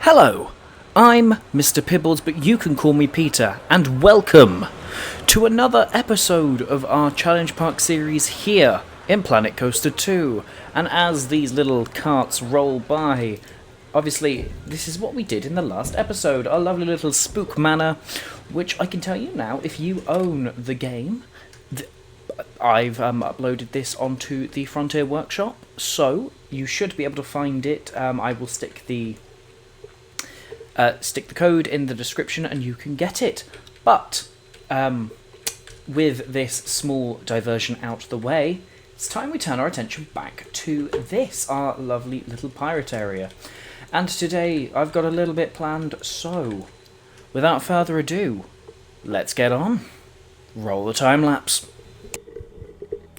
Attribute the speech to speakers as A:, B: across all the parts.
A: Hello, I'm Mr. Pibbles, but you can call me Peter, and welcome to another episode of our Challenge Park series here in Planet Coaster 2. And as these little carts roll by, obviously this is what we did in the last episode, our lovely little Spook Manor, which I can tell you now, if you own the game, I've uploaded this onto the Frontier Workshop, so you should be able to find it. I will stick the code in the description and you can get it. But with this small diversion out the way, it's time we turn our attention back to this, our lovely little pirate area. And today I've got a little bit planned, so without further ado, let's get on. Roll the time lapse.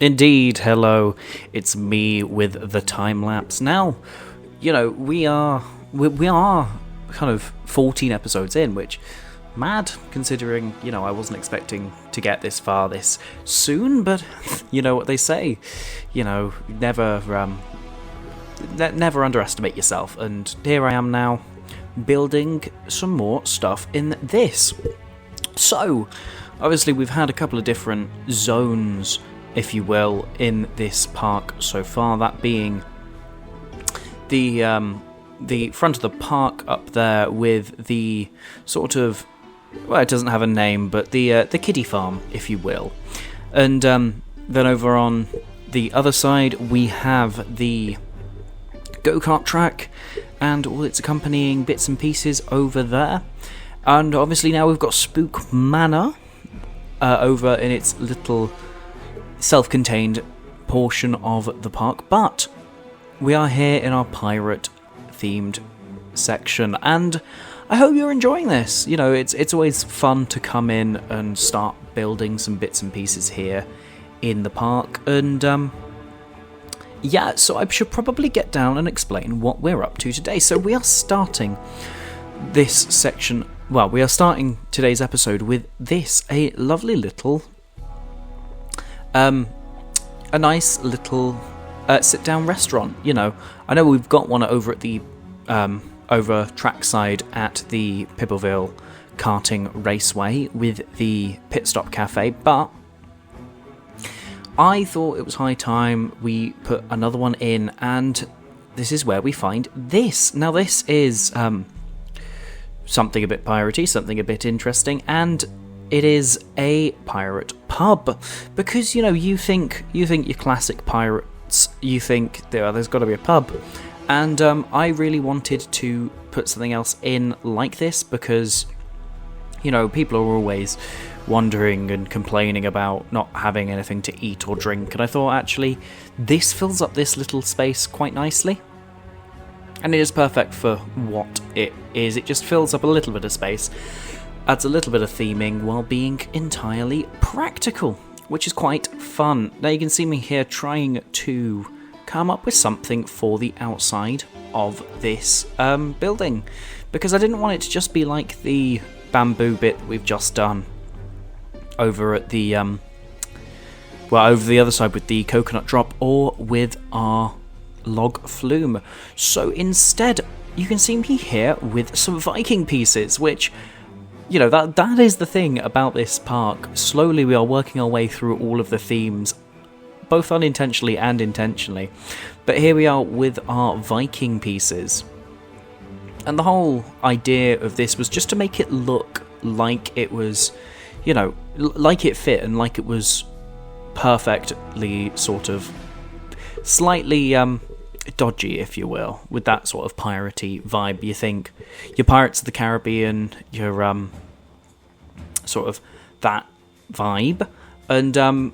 A: Indeed, hello, it's me with the time lapse. Now, you know, we are kind of 14 episodes in, which mad considering, you know, I wasn't expecting to get this far this soon, but you know what they say, you know, never underestimate yourself, and here I am now building some more stuff in this. So obviously we've had a couple of different zones, if you will, in this park so far, that being the front of the park up there with the sort of, well, it doesn't have a name, but the kiddie farm, if you will. And then over on the other side we have the go-kart track and all its accompanying bits and pieces over there. And obviously now we've got Spook Manor over in its little self-contained portion of the park, but we are here in our pirate themed section, and I hope you're enjoying this. You know, it's always fun to come in and start building some bits and pieces here in the park, and yeah, so I should probably get down and explain what we're up to today. So we are starting this section, well, we are starting today's episode with this, a lovely little a nice little sit-down restaurant. You know, I know we've got one over at the over trackside at the Pibbleville karting raceway with the Pit Stop Cafe, but I thought it was high time we put another one in, and this is where we find this. Now this is something a bit piratey, something a bit interesting, and it is a pirate pub, because, you know, you think your classic pirates, you think there's got to be a pub, and I really wanted to put something else in like this, because, you know, people are always wondering and complaining about not having anything to eat or drink, and I thought actually this fills up this little space quite nicely, and it is perfect for what it is. It just fills up a little bit of space, adds a little bit of theming while being entirely practical, which is quite fun. Now you can see me here trying to come up with something for the outside of this building, because I didn't want it to just be like the bamboo bit we've just done over at the over the other side with the coconut drop or with our log flume. So instead you can see me here with some Viking pieces, which, you know, that is the thing about this park. Slowly we are working our way through all of the themes, both unintentionally and intentionally. But here we are with our Viking pieces. And the whole idea of this was just to make it look like it was, you know, like it fit and like it was perfectly sort of slightly dodgy, if you will, with that sort of piratey vibe. You think your Pirates of the Caribbean, your sort of that vibe, and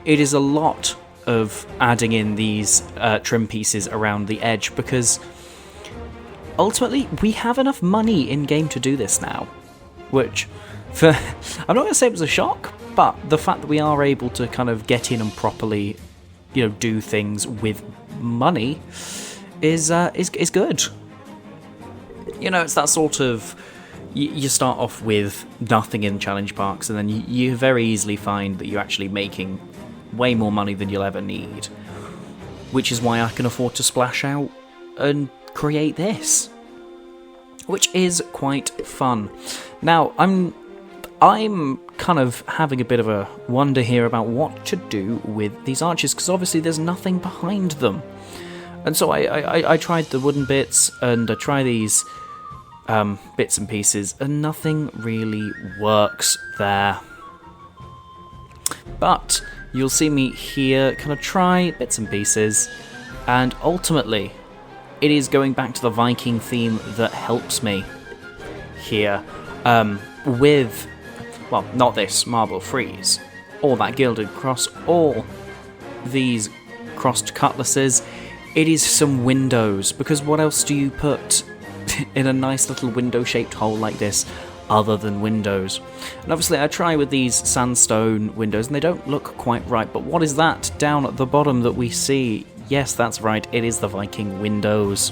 A: it is a lot of adding in these trim pieces around the edge, because ultimately we have enough money in game to do this now, which I'm not going to say it was a shock, but the fact that we are able to kind of get in and properly, you know, do things with money is good. You know, it's that sort of, you start off with nothing in challenge parks, and then you very easily find that you're actually making way more money than you'll ever need, which is why I can afford to splash out and create this. which is quite fun. Now, I'm kind of having a bit of a wonder here about what to do with these arches, because obviously there's nothing behind them. And so I tried the wooden bits, and I try these bits and pieces, and nothing really works there. But you'll see me here kind of try bits and pieces, and ultimately it is going back to the Viking theme that helps me here, with, well, not this marble frieze, or that gilded cross, or these crossed cutlasses. It is some windows, because what else do you put in a nice little window-shaped hole like this other than windows? And obviously I try with these sandstone windows, and they don't look quite right, but what is that down at the bottom that we see? Yes, that's right, it is the Viking windows.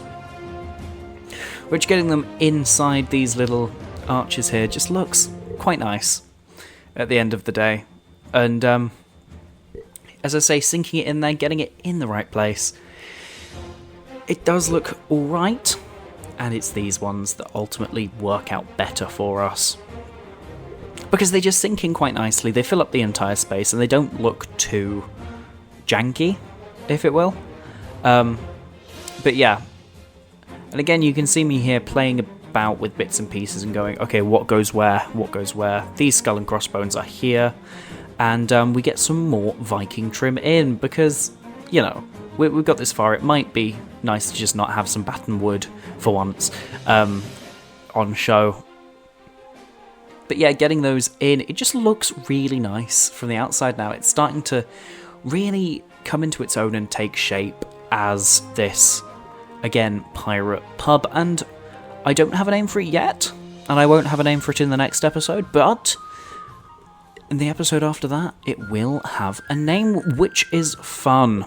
A: Which, getting them inside these little arches here just looks quite nice at the end of the day. And as I say, sinking it in there, getting it in the right place, it does look alright, and it's these ones that ultimately work out better for us. Because they just sink in quite nicely, they fill up the entire space, and they don't look too janky, if it will. But yeah, and again, you can see me here playing about with bits and pieces and going, okay, what goes where, what goes where? These skull and crossbones are here, and we get some more Viking trim in, because, you know, we've got this far, it might be nice to just not have some batten wood for once on show. But yeah, getting those in, it just looks really nice from the outside now. It's starting to really come into its own and take shape as this, again, pirate pub. And I don't have a name for it yet, and I won't have a name for it in the next episode, but in the episode after that, it will have a name, which is fun.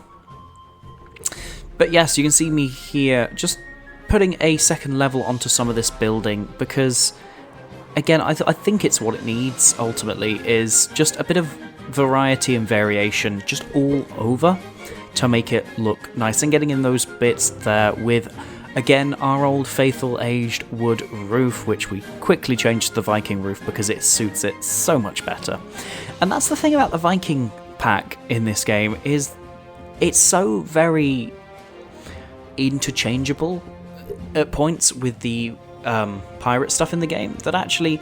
A: But yes, you can see me here just putting a second level onto some of this building, because, again, I think it's what it needs, ultimately, is just a bit of variety and variation just all over to make it look nice. And getting in those bits there with, again, our old faithful aged wood roof, which we quickly changed to the Viking roof because it suits it so much better. And that's the thing about the Viking pack in this game, is it's so very interchangeable at points with the pirate stuff in the game that actually,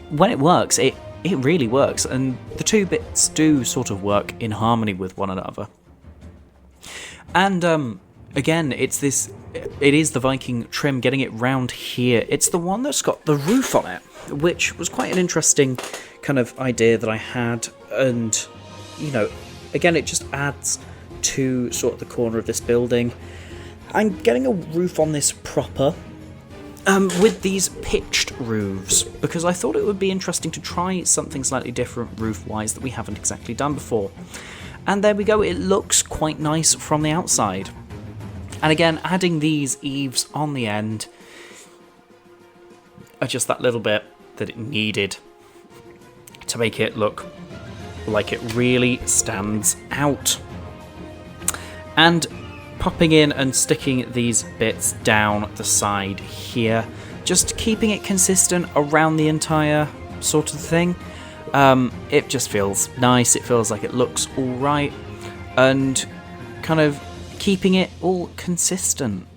A: when it works, it really works, and the two bits do sort of work in harmony with one another. And again, it is the Viking trim, getting it round here. It's the one that's got the roof on it, which was quite an interesting kind of idea that I had, and, you know, again, it just adds to sort of the corner of this building. I'm getting a roof on this proper, with these pitched roofs, because I thought it would be interesting to try something slightly different roof-wise that we haven't exactly done before. And there we go, it looks quite nice from the outside. And again, adding these eaves on the end are just that little bit that it needed to make it look like it really stands out. And popping in and sticking these bits down the side here, just keeping it consistent around the entire sort of thing. It just feels nice, it feels like it looks alright, and kind of keeping it all consistent,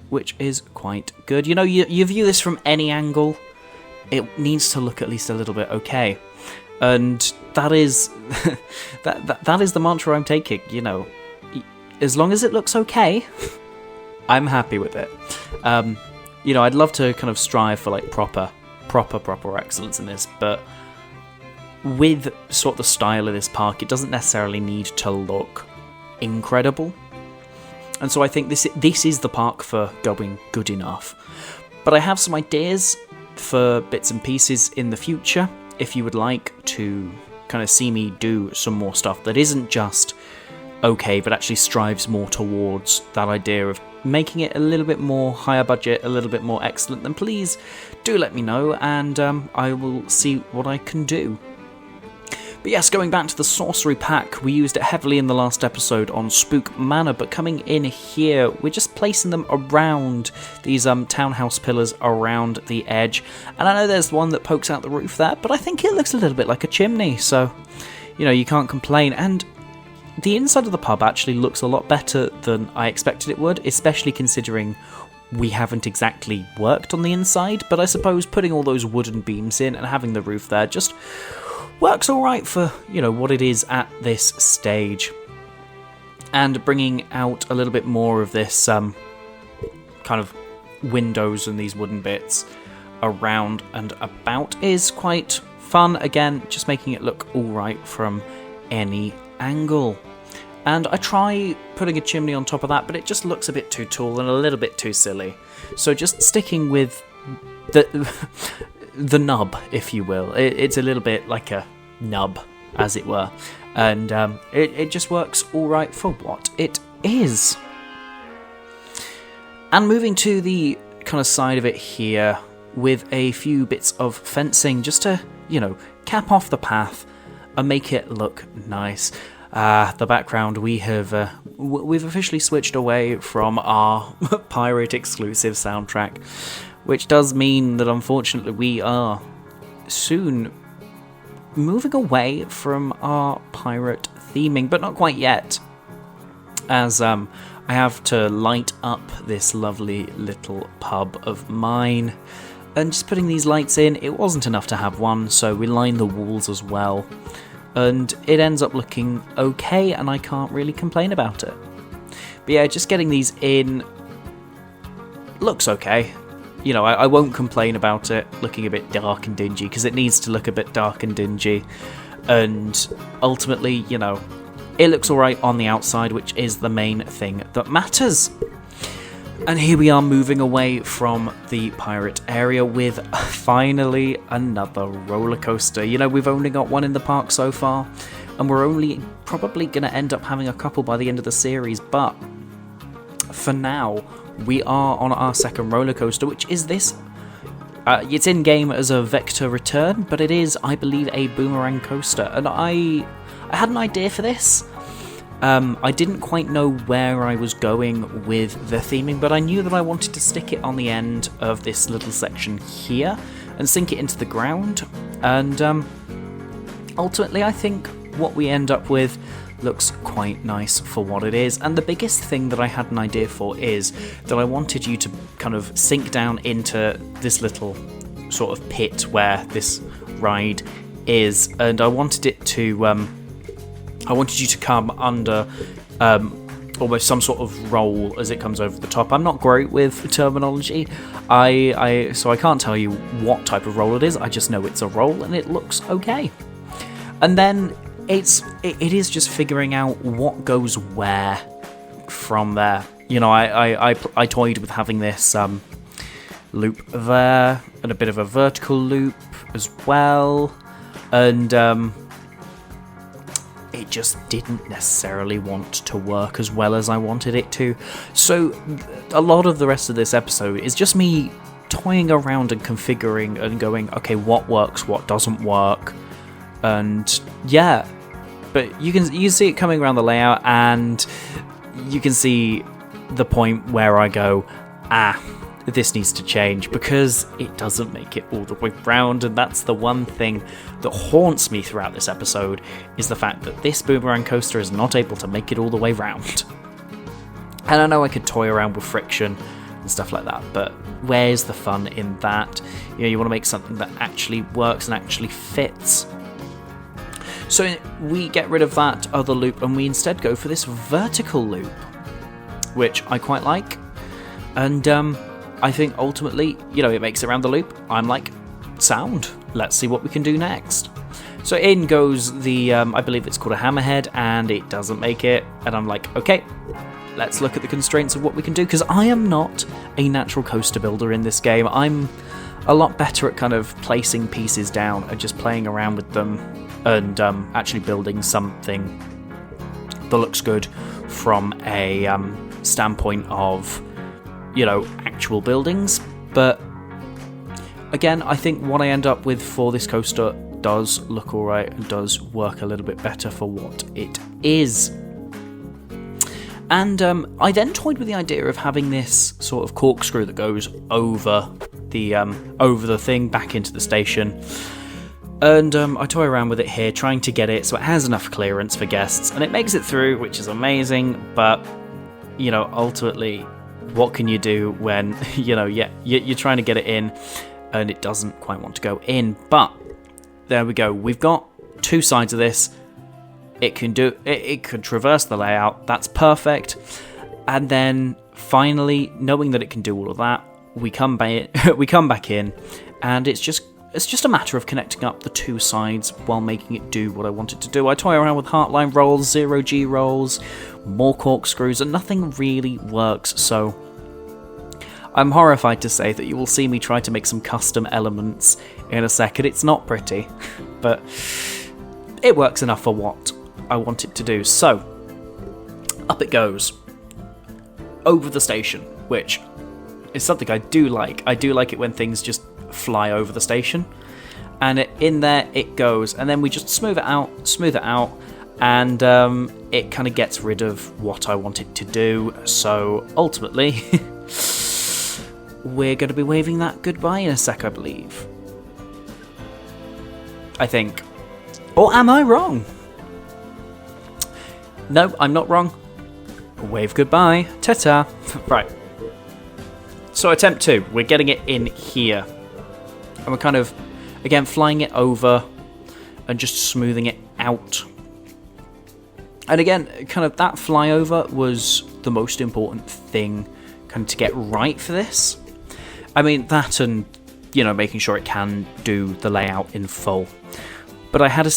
A: which is quite good. You know, you view this from any angle, it needs to look at least a little bit okay. And that is that is the mantra I'm taking, you know. As long as it looks okay, I'm happy with it. You know, I'd love to kind of strive for like proper excellence in this, but with sort of the style of this park, it doesn't necessarily need to look incredible. And so I think this is the park for going good enough. But I have some ideas for bits and pieces in the future, if you would like to kind of see me do some more stuff that isn't just okay, but actually strives more towards that idea of making it a little bit more higher budget, a little bit more excellent, then please do let me know, and I will see what I can do. But yes, going back to the sorcery pack, we used it heavily in the last episode on Spook Manor, but coming in here, we're just placing them around these townhouse pillars around the edge. And I know there's one that pokes out the roof there, but I think it looks a little bit like a chimney, so, you can't complain. And the inside of the pub actually looks a lot better than I expected it would, especially considering we haven't exactly worked on the inside, but I suppose putting all those wooden beams in and having the roof there just works alright for, what it is at this stage. And bringing out a little bit more of this kind of windows and these wooden bits around and about is quite fun. Again, just making it look alright from any angle. And I try putting a chimney on top of that, but it just looks a bit too tall and a little bit too silly. So just sticking with the nub, if you will. It's a little bit like a nub, as it were. And it just works alright for what it is. And moving to the kind of side of it here, with a few bits of fencing, just to, cap off the path and make it look nice. The background, we've officially switched away from our pirate exclusive soundtrack, which does mean that unfortunately we are soon moving away from our pirate theming, but not quite yet, as I have to light up this lovely little pub of mine. And just putting these lights in, it wasn't enough to have one, so we lined the walls as well. And it ends up looking okay, and I can't really complain about it. But yeah, just getting these in looks okay. I won't complain about it looking a bit dark and dingy, because it needs to look a bit dark and dingy. And ultimately, it looks alright on the outside, which is the main thing that matters. And here we are moving away from the pirate area with finally another roller coaster. We've only got one in the park so far, and we're only probably going to end up having a couple by the end of the series, but for now, we are on our second roller coaster, which is this. It's in-game as a vector return, but it is, I believe, a boomerang coaster, and I had an idea for this. I didn't quite know where I was going with the theming, but I knew that I wanted to stick it on the end of this little section here and sink it into the ground, and ultimately I think what we end up with looks quite nice for what it is. And the biggest thing that I had an idea for is that I wanted you to kind of sink down into this little sort of pit where this ride is, and I wanted it to I wanted you to come under almost some sort of roll as it comes over the top. I'm not great with terminology, so I can't tell you what type of roll it is. I just know it's a roll and it looks okay. And then it is just figuring out what goes where from there. I toyed with having this loop there and a bit of a vertical loop as well, and it just didn't necessarily want to work as well as I wanted it to. So a lot of the rest of this episode is just me toying around and configuring and going, okay, what works, what doesn't work, and yeah. But you can see it coming around the layout, and you can see the point where I go, this needs to change, because it doesn't make it all the way round. And that's the one thing that haunts me throughout this episode, is the fact that this boomerang coaster is not able to make it all the way round. And I know I could toy around with friction and stuff like that, but where's the fun in that? You want to make something that actually works and actually fits. So we get rid of that other loop and we instead go for this vertical loop, which I quite like. And I think ultimately, it makes it around the loop. I'm like, sound, let's see what we can do next. So in goes the, I believe it's called a hammerhead, and it doesn't make it. And I'm like, okay, let's look at the constraints of what we can do, because I am not a natural coaster builder in this game. I'm a lot better at kind of placing pieces down and just playing around with them and actually building something that looks good from a standpoint of, actual buildings. But again, I think what I end up with for this coaster does look alright and does work a little bit better for what it is. And I then toyed with the idea of having this sort of corkscrew that goes over the thing back into the station. And I toy around with it here, trying to get it so it has enough clearance for guests, and it makes it through, which is amazing. But ultimately, what can you do when you're trying to get it in and it doesn't quite want to go in? But there we go. We've got two sides of this. It can do it could traverse the layout. That's perfect. And then finally, knowing that it can do all of that, we come back in, and it's just a matter of connecting up the two sides while making it do what I want it to do. I toy around with heartline rolls, 0G rolls, more corkscrews, and nothing really works. So I'm horrified to say that you will see me try to make some custom elements in a second. It's not pretty, but it works enough for what I want it to do. So up it goes over the station, which is something I do like. I do like it when things just fly over the station, and in there it goes, and then we just smooth it out, and it kind of gets rid of what I want it to do. So ultimately, we're going to be waving that goodbye in a sec, I believe. I think. Or am I wrong? No, I'm not wrong. Wave goodbye. Ta-ta. Right. So attempt 2. We're getting it in here. And we're kind of, again, flying it over and just smoothing it out. And again, kind of that flyover was the most important thing kind of to get right for this. I mean, that and, making sure it can do the layout in full. But I had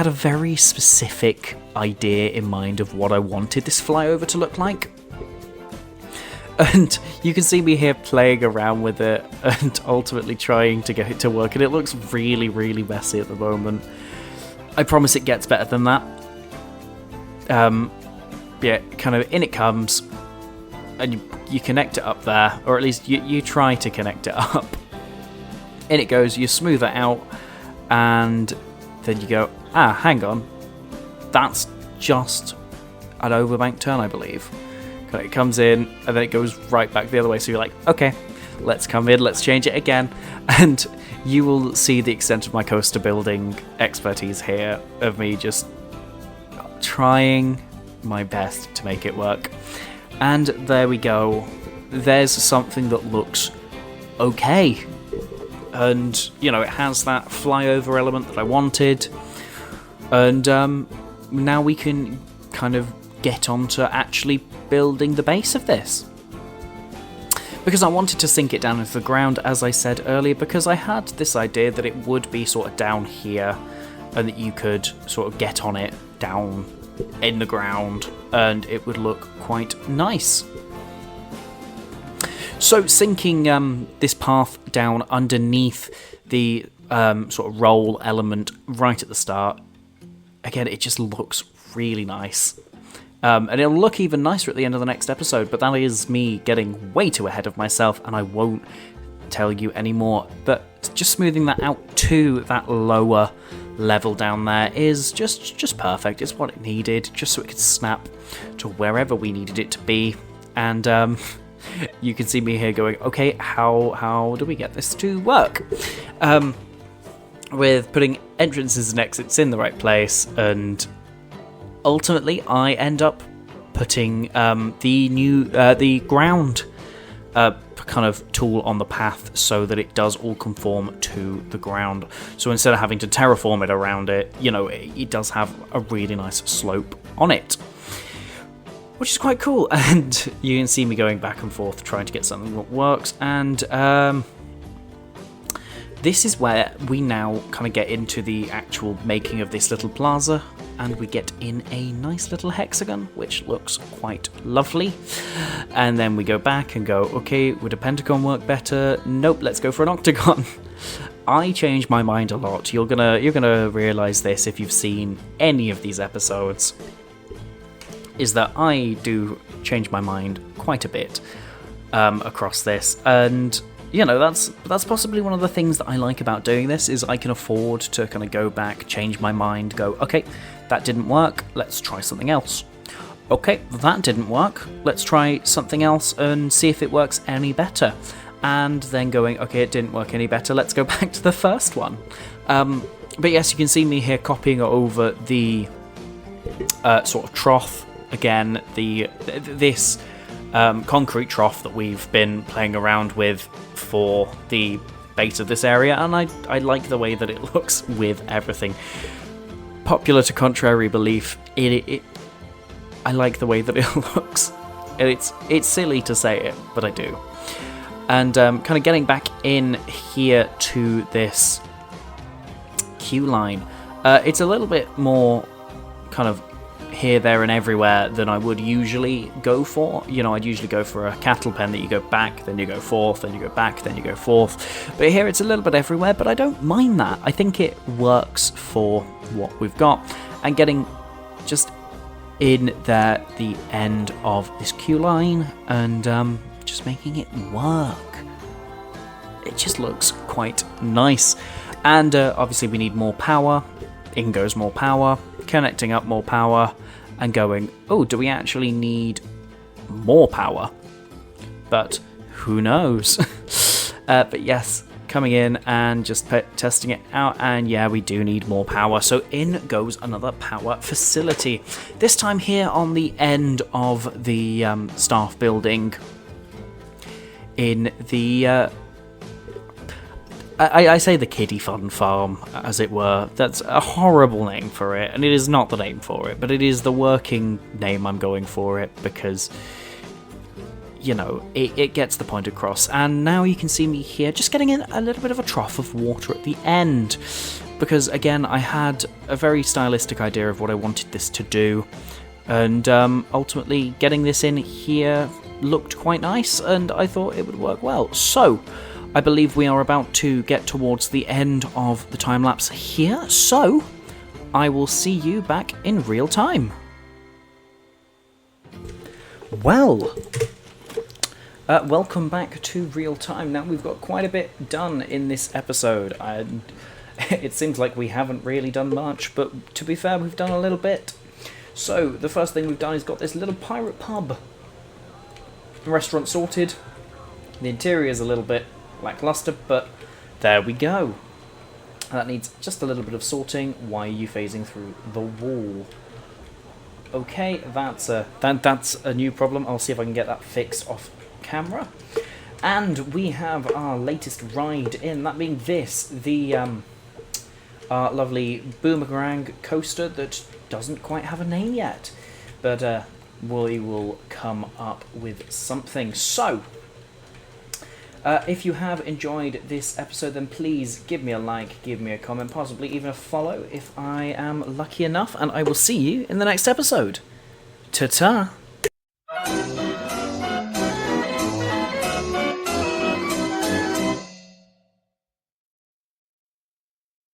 A: a very specific idea in mind of what I wanted this flyover to look like. And you can see me here playing around with it and ultimately trying to get it to work. And it looks really, really messy at the moment. I promise it gets better than that. Yeah, kind of in it comes. And you connect it up there. Or at least you try to connect it up. In it goes, you smooth it out. And then you go, hang on. That's just an overbank turn, I believe. It comes in, and then it goes right back the other way, so you're like, okay, let's come in, let's change it again. And you will see the extent of my coaster building expertise here, of me just trying my best to make it work. And there we go. There's something that looks okay. And, it has that flyover element that I wanted. And now we can kind of get on to actually building the base of this. Because I wanted to sink it down into the ground, as I said earlier, because I had this idea that it would be sort of down here and that you could sort of get on it down in the ground and it would look quite nice. So sinking this path down underneath the sort of roll element right at the start, again, it just looks really nice. And it'll look even nicer at the end of the next episode, but that is me getting way too ahead of myself, and I won't tell you anymore. But just smoothing that out to that lower level down there is just perfect. It's what it needed, just so it could snap to wherever we needed it to be. And you can see me here going, okay, how do we get this to work? With putting entrances and exits in the right place, and ultimately, I end up putting the ground kind of tool on the path so that it does all conform to the ground. So instead of having to terraform it around it, it does have a really nice slope on it, which is quite cool. And you can see me going back and forth trying to get something that works. And this is where we now kind of get into the actual making of this little plaza. And we get in a nice little hexagon, which looks quite lovely. And then we go back and go, okay, would a pentagon work better? Nope, let's go for an octagon. I change my mind a lot. You're gonna realize this if you've seen any of these episodes, is that I do change my mind quite a bit across this. And you know, that's possibly one of the things that I like about doing this, is I can afford to kind of go back, change my mind, go, okay, that didn't work, let's try something else. Okay, that didn't work, let's try something else and see if it works any better. And then going, okay, it didn't work any better, let's go back to the first one. But yes, you can see me here copying over the sort of trough again, this concrete trough that we've been playing around with for the base of this area, and I like the way that it looks with everything. Popular to contrary belief, I like the way that it looks. It's silly to say it, but I do. And kind of getting back in here to this queue line, it's a little bit more kind of here, there, and everywhere than I would usually go for. You know, I'd usually go for a cattle pen that you go back, then you go forth, then you go back, then you go forth. But here it's a little bit everywhere, but I don't mind that. I think it works for what we've got. And getting just in there the end of this queue line and just making it work. It just looks quite nice. And obviously we need more power. In goes more power, connecting up more power, and going, oh, do we actually need more power? But who knows? But yes, coming in and just testing it out, and yeah, we do need more power. So in goes another power facility. This time here on the end of the staff building in the... I say the kiddie fun farm, as it were. That's a horrible name for it, and it is not the name for it, but it is the working name I'm going for it, because, you know, it gets the point across. And now you can see me here just getting in a little bit of a trough of water at the end, because, again, I had a very stylistic idea of what I wanted this to do, and ultimately getting this in here looked quite nice, and I thought it would work well. So I believe we are about to get towards the end of the time lapse here, so I will see you back in real time. Well, welcome back to real time. Now, we've got quite a bit done in this episode, and it seems like we haven't really done much, but to be fair, we've done a little bit. So the first thing we've done is got this little pirate pub. The restaurant sorted. The interior is a little bit lackluster, but there we go. That needs just a little bit of sorting. Why are you phasing through the wall? Okay, that's a new problem. I'll see if I can get that fixed off camera. And we have our latest ride in, that being this, the our lovely boomerang coaster that doesn't quite have a name yet, but we will come up with something. So if you have enjoyed this episode, then please give me a like, give me a comment, possibly even a follow if I am lucky enough, and I will see you in the next episode. Ta-ta!